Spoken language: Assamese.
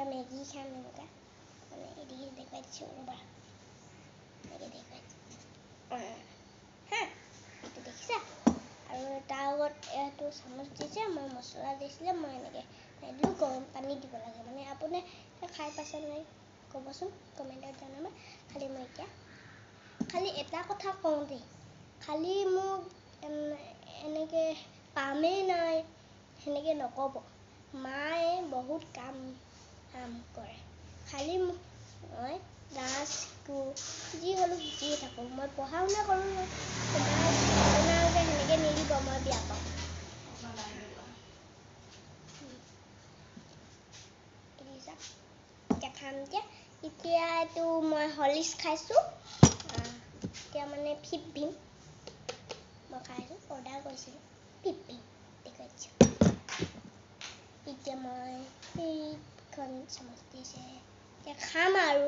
এতিয়া মেগী খাম এনেকুৱা মানে এদিকে দেখুৱাই দিছোঁ ৰ'বা এনেকৈ দেখুৱাই হা এইটো দেখিছা আৰু তাৰ আগত এইটো চামুচ দিছে মই মছলা দিছিলে মই এনেকৈ দিলোঁ গৰম পানী দিব লাগে মানে আপুনি খাই পাইছে নাই ক'বচোন কমেণ্টত জনাব খালি মই এতিয়া খালি এটা কথা কওঁ দেই খালি মোক এনেকৈ পামেই নাই সেনেকৈ নক'ব মায়ে বহুত কাম কৰে খালি মই নাচ শিকোঁ যি হ'লেও শিকিয়ে থাকোঁ মই পঢ়া শুনা কৰোঁ আপোনালোকে সেনেকৈ নিদিব মই বেয়া পাওঁ এতিয়া খাম এতিয়া এইটো মই হৰলিক্স খাইছোঁ এতিয়া মানে ফিফ মই খাইছোঁ অৰ্ডাৰ কৰিছিলোঁ ফিফ দেখুৱাইছোঁ এতিয়া মই এইখন চামুচ দিছে এতিয়া খাম আৰু